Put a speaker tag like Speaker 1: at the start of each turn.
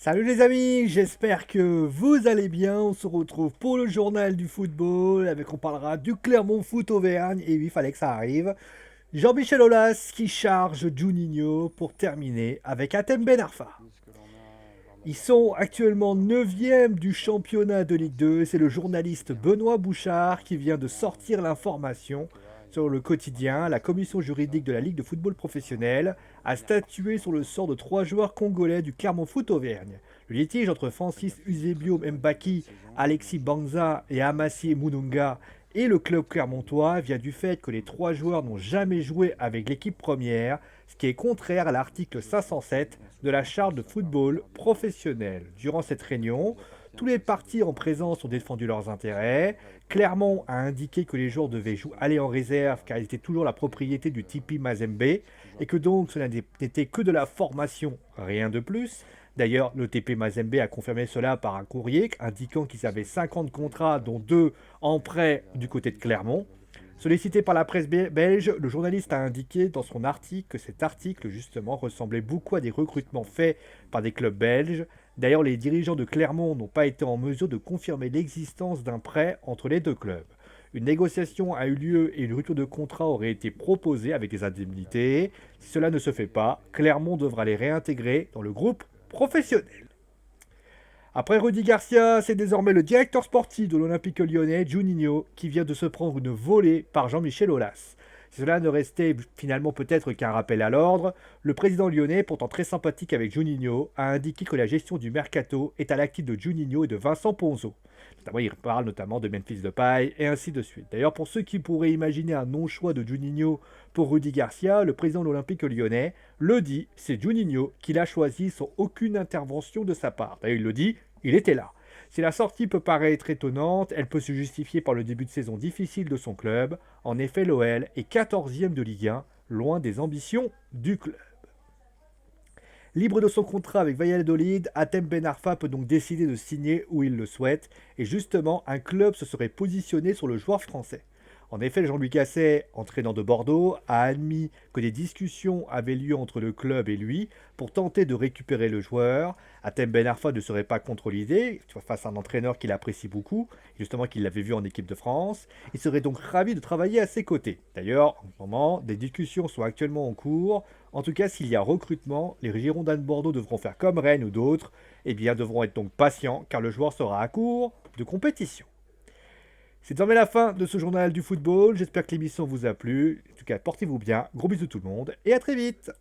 Speaker 1: Salut les amis, j'espère que vous allez bien. On se retrouve pour le journal du football. On parlera du Clermont Foot Auvergne. Et oui, il fallait que ça arrive. Jean-Michel Aulas qui charge Juninho pour terminer avec Hatem Ben Arfa. Ils sont actuellement 9e du championnat de Ligue 2. C'est le journaliste Benoît Bouchard qui vient de sortir l'information sur le quotidien. La commission juridique de la Ligue de football professionnel a statué sur le sort de 3 joueurs congolais du Clermont Foot Auvergne. Le litige entre Francis Eusebio Mbaki, Alexis Banza et Amassi Mununga et le club clermontois vient du fait que les 3 joueurs n'ont jamais joué avec l'équipe première, ce qui est contraire à l'article 507 de la charte de football professionnel. Durant cette réunion, tous les partis en présence ont défendu leurs intérêts. Clermont a indiqué que les joueurs devaient aller en réserve car ils étaient toujours la propriété du Tipi Mazembe et que donc cela n'était que de la formation, rien de plus. D'ailleurs, le TP Mazembe a confirmé cela par un courrier indiquant qu'ils avaient 50 contrats, dont 2 en prêt du côté de Clermont. Sollicité par la presse belge, le journaliste a indiqué dans son article que cet article, justement, ressemblait beaucoup à des recrutements faits par des clubs belges. D'ailleurs, les dirigeants de Clermont n'ont pas été en mesure de confirmer l'existence d'un prêt entre les deux clubs. Une négociation a eu lieu et une rupture de contrat aurait été proposée avec des indemnités. Si cela ne se fait pas, Clermont devra les réintégrer dans le groupe professionnel. Après Rudy Garcia, c'est désormais le directeur sportif de l'Olympique lyonnais, Juninho, qui vient de se prendre une volée par Jean-Michel Aulas. Si cela ne restait finalement peut-être qu'un rappel à l'ordre, le président lyonnais, pourtant très sympathique avec Juninho, a indiqué que la gestion du mercato est à l'actif de Juninho et de Vincent Ponzo. Notamment, il parle notamment de Memphis Depay et ainsi de suite. D'ailleurs, pour ceux qui pourraient imaginer un non-choix de Juninho pour Rudy Garcia, le président de l'Olympique lyonnais le dit, c'est Juninho qui l'a choisi sans aucune intervention de sa part. D'ailleurs, il le dit, il était là. Si la sortie peut paraître étonnante, elle peut se justifier par le début de saison difficile de son club. En effet, l'OL est 14e de Ligue 1, loin des ambitions du club. Libre de son contrat avec Valladolid, Hatem Ben Arfa peut donc décider de signer où il le souhaite, et justement, un club se serait positionné sur le joueur français. En effet, Jean-Louis Gasset, entraîneur de Bordeaux, a admis que des discussions avaient lieu entre le club et lui pour tenter de récupérer le joueur. Hatem Ben Arfa ne serait pas contre l'idée, face à un entraîneur qu'il apprécie beaucoup, justement qu'il l'avait vu en équipe de France. Il serait donc ravi de travailler à ses côtés. D'ailleurs, en ce moment, des discussions sont actuellement en cours. En tout cas, s'il y a recrutement, les Girondins de Bordeaux devront faire comme Rennes ou d'autres, et bien devront être donc patients car le joueur sera à court de compétition. C'est désormais la fin de ce journal du football. J'espère que l'émission vous a plu. En tout cas, portez-vous bien. Gros bisous tout le monde et à très vite.